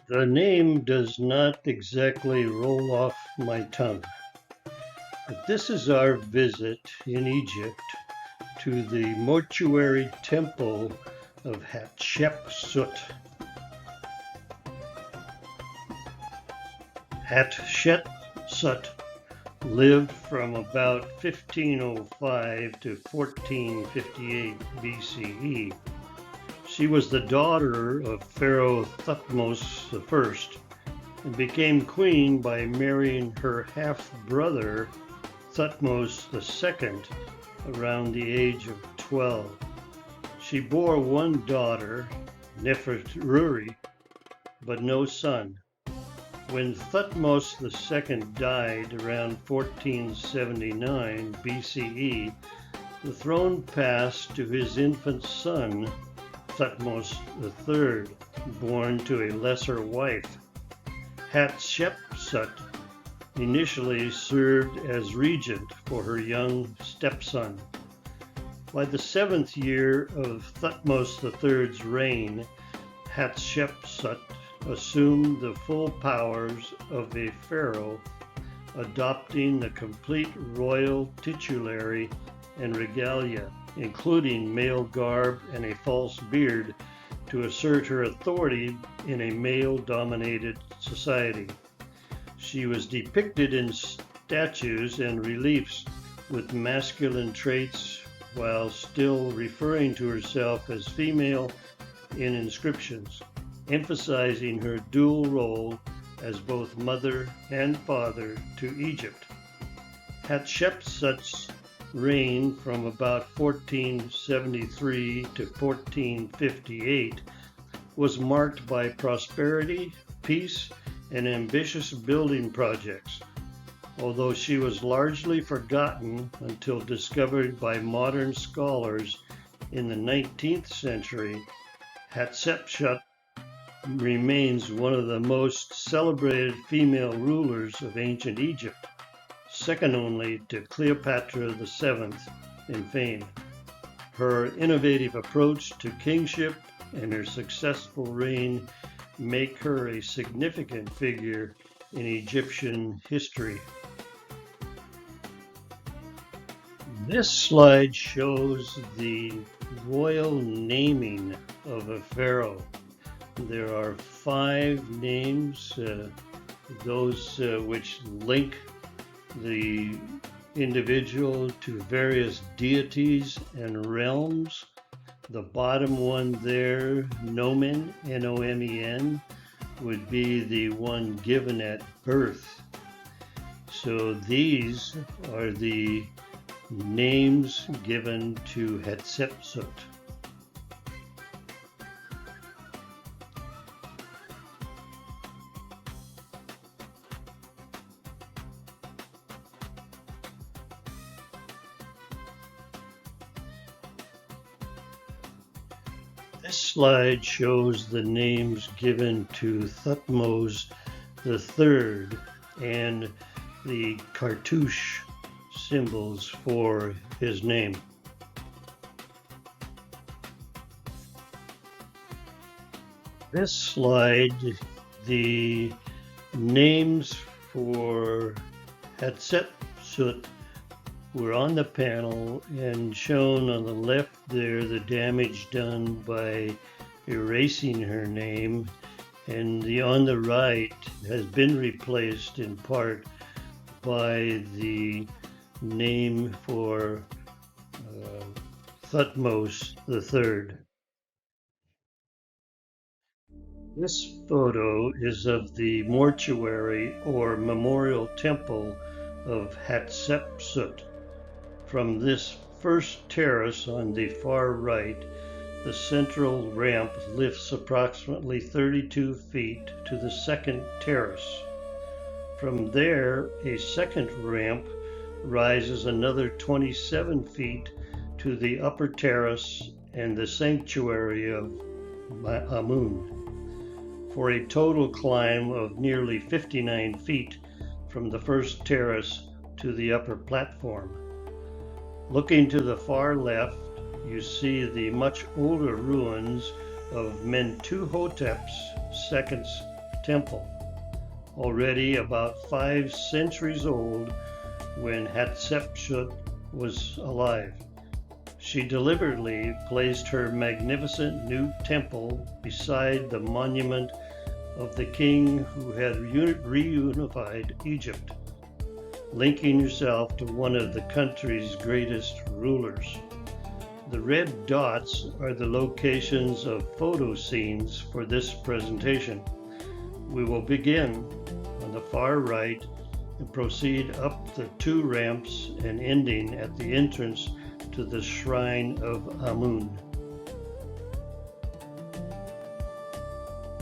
The name does not exactly roll off my tongue, but this is our visit in Egypt to the mortuary temple of Hatshepsut. Hatshepsut lived from about 1505 to 1458 BCE. She was the daughter of Pharaoh Thutmose I and became queen by marrying her half-brother Thutmose II around the age of 12. She bore one daughter, Nefertari, but no son. When Thutmose II died around 1479 BCE, the throne passed to his infant son, Thutmose III, born to a lesser wife. Hat-shep-sut initially served as regent for her young stepson. By the 7th year of Thutmose III's reign, Hatshepsut assumed the full powers of a pharaoh, adopting the complete royal titulary and regalia, including male garb and a false beard, to assert her authority in a male-dominated society. She was depicted in statues and reliefs with masculine traits while still referring to herself as female in inscriptions, emphasizing her dual role as both mother and father to Egypt. Hatshepsut's reign from about 1473 to 1458 was marked by prosperity, peace, and ambitious building projects. Although she was largely forgotten until discovered by modern scholars in the 19th century, Hatshepsut remains one of the most celebrated female rulers of ancient Egypt, second only to Cleopatra VII in fame. Her innovative approach to kingship and her successful reign make her a significant figure in Egyptian history. This slide shows the royal naming of a pharaoh. There are 5 names, those which link the individual to various deities and realms. The bottom one there, Nomen, N-O-M-E-N, would be the one given at birth. So these are the names given to Hatshepsut. This slide shows the names given to Thutmose III and the cartouche symbols for his name. This slide, the names for Hatshepsut were on the panel and shown on the left there the damage done by erasing her name, and on the right has been replaced in part by the name for Thutmose III. This photo is of the mortuary or memorial temple of Hatshepsut. From this first terrace on the far right, the central ramp lifts approximately 32 feet to the second terrace. From there, a second ramp rises another 27 feet to the upper terrace and the sanctuary of Amun, for a total climb of nearly 59 feet from the first terrace to the upper platform. Looking to the far left, you see the much older ruins of Mentuhotep's second temple, already about 5 centuries old when Hat-shep-sut was alive. She deliberately placed her magnificent new temple beside the monument of the king who had reunified Egypt, linking herself to one of the country's greatest rulers. The red dots are the locations of photo scenes for this presentation. We will begin on the far right and proceed up the 2 ramps and ending at the entrance to the shrine of Amun.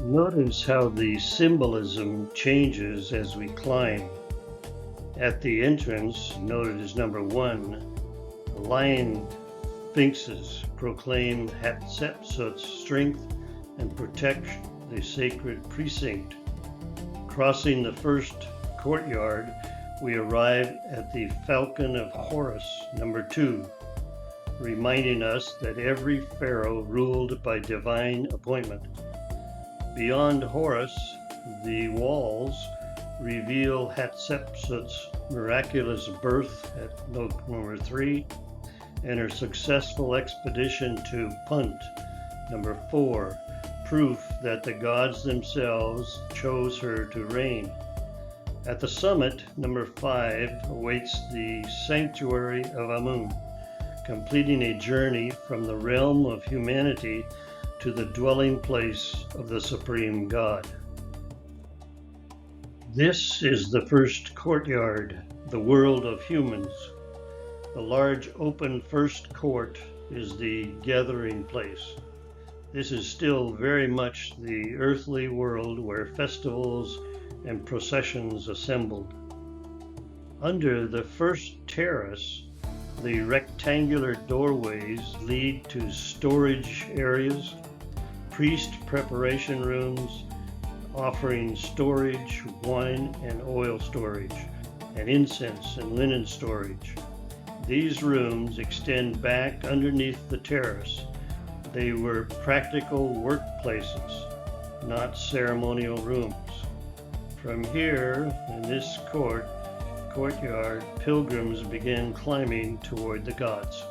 Notice how the symbolism changes as we climb. At the entrance, noted as number 1, the lion sphinxes proclaim Hat-shep-sut's strength and protect the sacred precinct. Crossing the first courtyard, we arrive at the Falcon of Horus, number 2, reminding us that every pharaoh ruled by divine appointment. Beyond Horus, the walls reveal Hatshepsut's miraculous birth at number 3 and her successful expedition to Punt, number 4, proof that the gods themselves chose her to reign. At the summit, number 5, awaits the Sanctuary of Amun, completing a journey from the realm of humanity to the dwelling place of the Supreme God. This is the first courtyard, the world of humans. The large open first court is the gathering place. This is still very much the earthly world where festivals and processions assembled. Under the first terrace, the rectangular doorways lead to storage areas, priest preparation rooms, offering storage, wine and oil storage, and incense and linen storage. These rooms extend back underneath the terrace. They were practical workplaces, not ceremonial rooms. From here, in this courtyard, pilgrims began climbing toward the gods.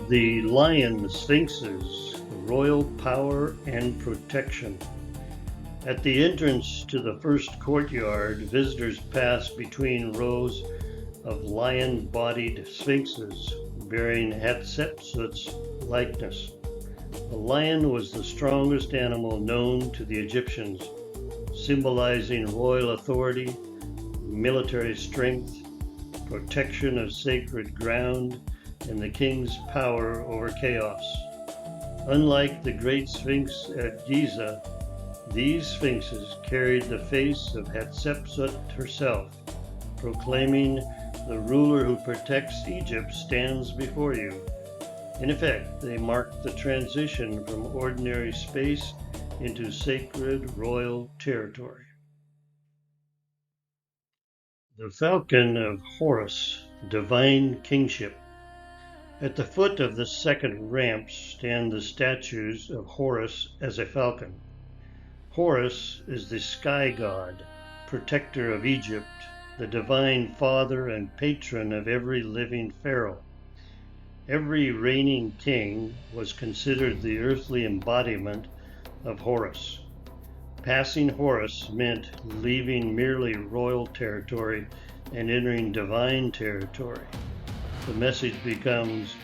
The lion sphinxes, royal power and protection. At the entrance to the first courtyard, visitors pass between rows of lion-bodied sphinxes bearing Hatshepsut's likeness. The lion was the strongest animal known to the Egyptians, symbolizing royal authority, military strength, protection of sacred ground, and the king's power over chaos. Unlike the Great Sphinx at Giza, these sphinxes carried the face of Hatshepsut herself, proclaiming, "The ruler who protects Egypt stands before you." In effect, they marked the transition from ordinary space into sacred royal territory. The Falcon of Horus, divine kingship. At the foot of the second ramp stand the statues of Horus as a falcon. Horus is the sky god, protector of Egypt, the divine father and patron of every living pharaoh. Every reigning king was considered the earthly embodiment of Horus. Passing Horus meant leaving merely royal territory and entering divine territory. The message becomes,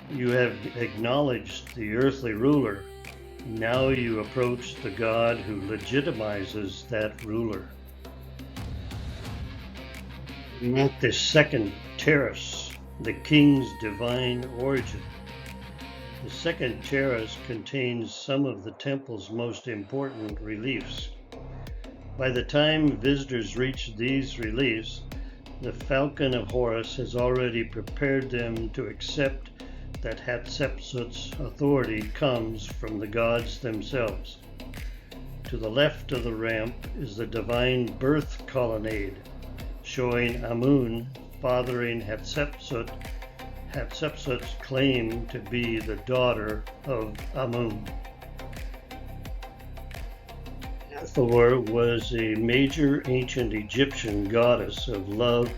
you have acknowledged the earthly ruler. Now you approach the God who legitimizes that ruler. At the second terrace, the king's divine origin. The second terrace contains some of the temple's most important reliefs. By the time visitors reach these reliefs, the Falcon of Horus has already prepared them to accept that Hatshepsut's authority comes from the gods themselves. To the left of the ramp is the divine birth colonnade, showing Amun fathering Hatshepsut's claim to be the daughter of Amun. Hathor was a major ancient Egyptian goddess of love,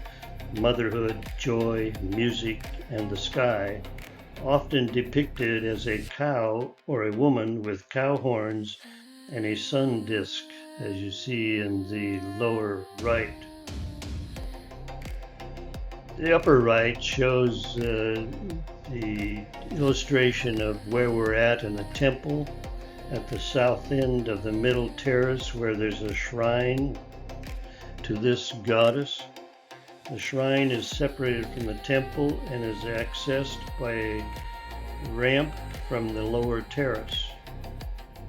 motherhood, joy, music, and the sky, often depicted as a cow or a woman with cow horns and a sun disk, as you see in the lower right. The upper right shows the illustration of where we're at in the temple at the south end of the middle terrace, where there's a shrine to this goddess. The shrine is separated from the temple and is accessed by a ramp from the lower terrace.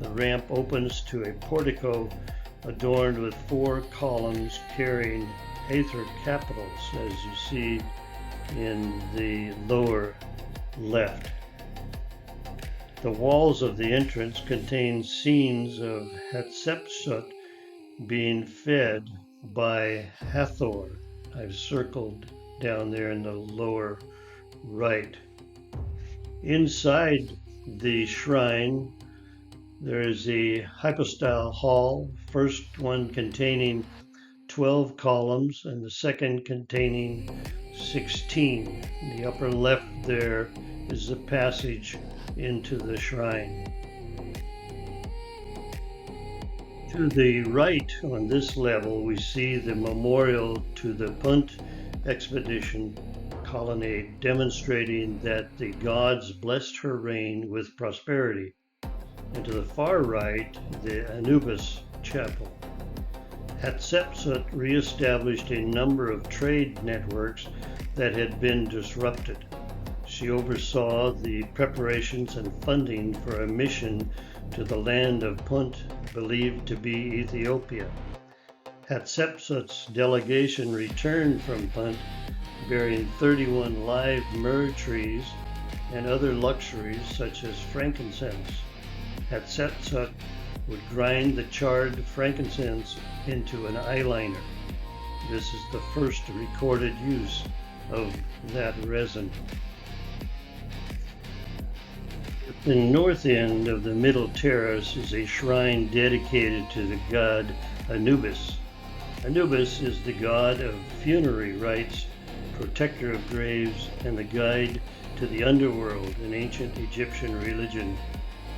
The ramp opens to a portico adorned with 4 columns carrying Aether capitals, as you see in the lower left. The walls of the entrance contain scenes of Hat-shep-sut being fed by Hathor. I've circled down there in the lower right. Inside the shrine, there is a hypostyle hall, first one containing 12 columns and the second containing 16. In the upper left there is the passage into the shrine. To the right on this level, we see the memorial to the Punt expedition colonnade, demonstrating that the gods blessed her reign with prosperity. And to the far right, the Anubis chapel. Hat-shep-sut reestablished a number of trade networks that had been disrupted. She oversaw the preparations and funding for a mission to the land of Punt, believed to be Ethiopia. Hatshepsut's delegation returned from Punt bearing 31 live myrrh trees and other luxuries such as frankincense. Hatshepsut would grind the charred frankincense into an eyeliner. This is the first recorded use of that resin. At the north end of the middle terrace is a shrine dedicated to the god Anubis. Anubis is the god of funerary rites, protector of graves, and the guide to the underworld in ancient Egyptian religion,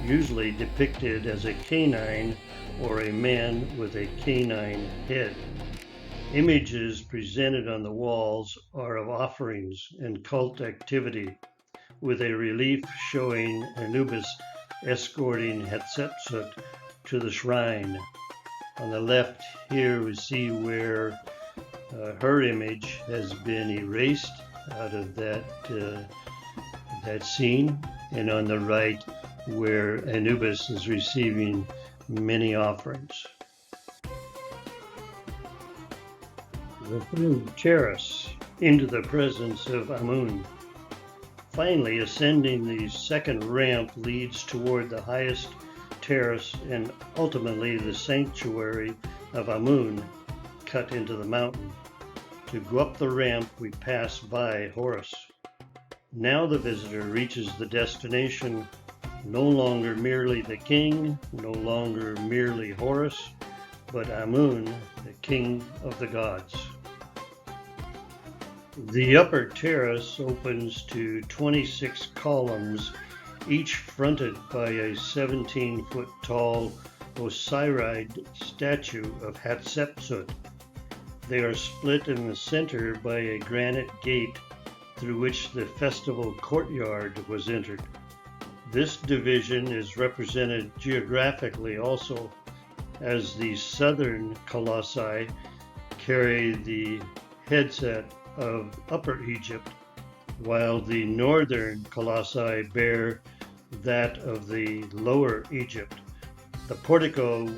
usually depicted as a canine or a man with a canine head. Images presented on the walls are of offerings and cult activity, with a relief showing Anubis escorting Hatshepsut to the shrine. On the left here we see where her image has been erased out of that scene, and on the right where Anubis is receiving many offerings. The third terrace into the presence of Amun. Finally, ascending the second ramp leads toward the highest terrace and ultimately the sanctuary of Amun, cut into the mountain. To go up the ramp, we pass by Horus. Now the visitor reaches the destination, no longer merely the king, no longer merely Horus, but Amun, the king of the gods. The upper terrace opens to 26 columns, each fronted by a 17-foot tall Osirid statue of Hatshepsut. They are split in the center by a granite gate through which the festival courtyard was entered. This division is represented geographically also, as the southern colossi carry the headset of Upper Egypt, while the northern colossi bear that of the Lower Egypt. The portico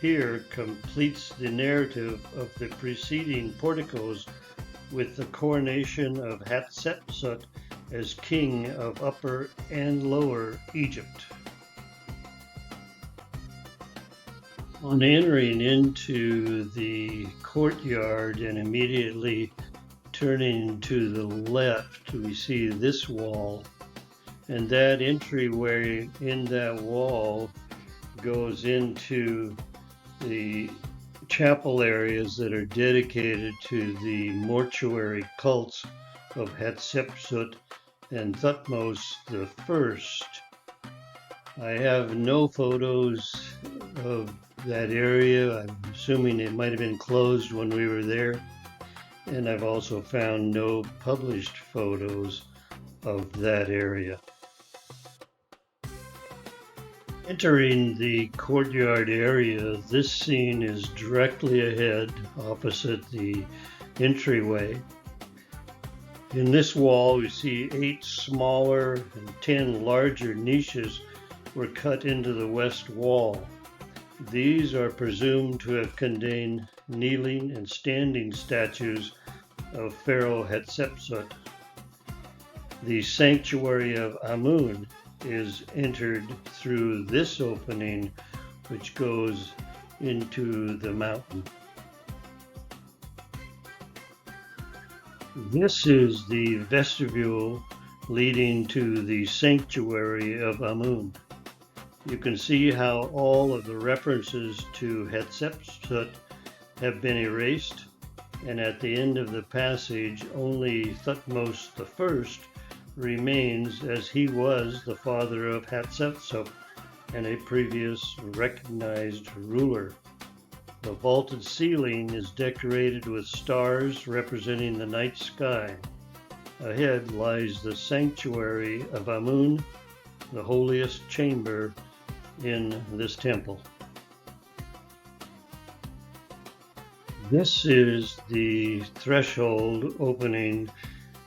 here completes the narrative of the preceding porticos with the coronation of Hatshepsut as king of Upper and Lower Egypt. On entering into the courtyard and immediately turning to the left, we see this wall, and that entryway in that wall goes into the chapel areas that are dedicated to the mortuary cults of Hat-shep-sut and Thutmose I. I have no photos of that area. I'm assuming it might have been closed when we were there. And I've also found no published photos of that area. Entering the courtyard area, this scene is directly ahead, opposite the entryway. In this wall, we see 8 smaller and 10 larger niches were cut into the west wall. These are presumed to have contained kneeling and standing statues of Pharaoh Hat-shep-sut. The sanctuary of Amun is entered through this opening, which goes into the mountain. This is the vestibule leading to the sanctuary of Amun. You can see how all of the references to Hat-shep-sut have been erased, and at the end of the passage only Thutmose I remains, as he was the father of Hat-shep-sut and a previous recognized ruler. The vaulted ceiling is decorated with stars representing the night sky. Ahead lies the sanctuary of Amun, the holiest chamber in this temple. This is the threshold opening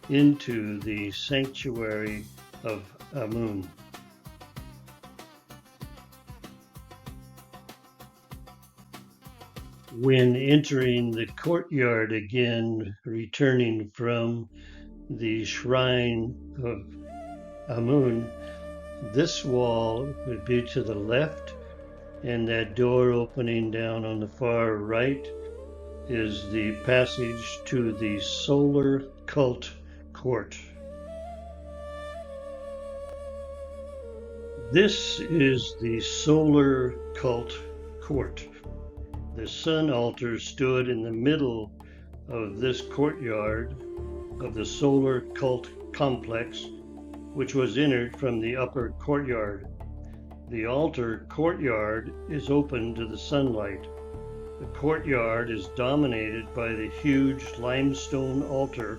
into the sanctuary of Amun. When entering the courtyard again, returning from the shrine of Amun, this wall would be to the left, and that door opening down on the far right is the passage to the solar cult court. This is the solar cult court. The sun altar stood in the middle of this courtyard of the solar cult complex, which was entered from the upper courtyard. The altar courtyard is open to the sunlight. The courtyard is dominated by the huge limestone altar,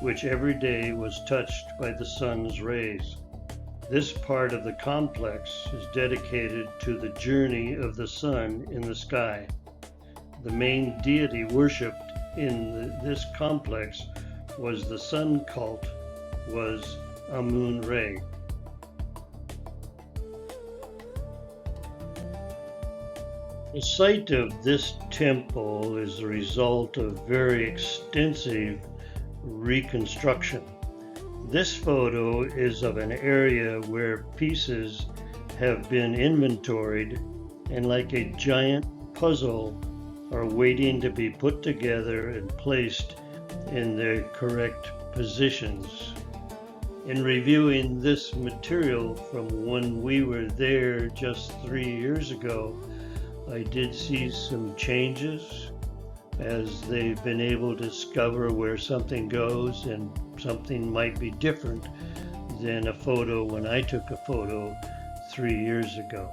which every day was touched by the sun's rays. This part of the complex is dedicated to the journey of the sun in the sky. The main deity worshipped in this complex was the sun cult, was Amun-Re. The site of this temple is the result of very extensive reconstruction. This photo is of an area where pieces have been inventoried and, like a giant puzzle, are waiting to be put together and placed in their correct positions. In reviewing this material from when we were there just 3 years ago, I did see some changes as they've been able to discover where something goes, and something might be different than a photo when I took a photo 3 years ago.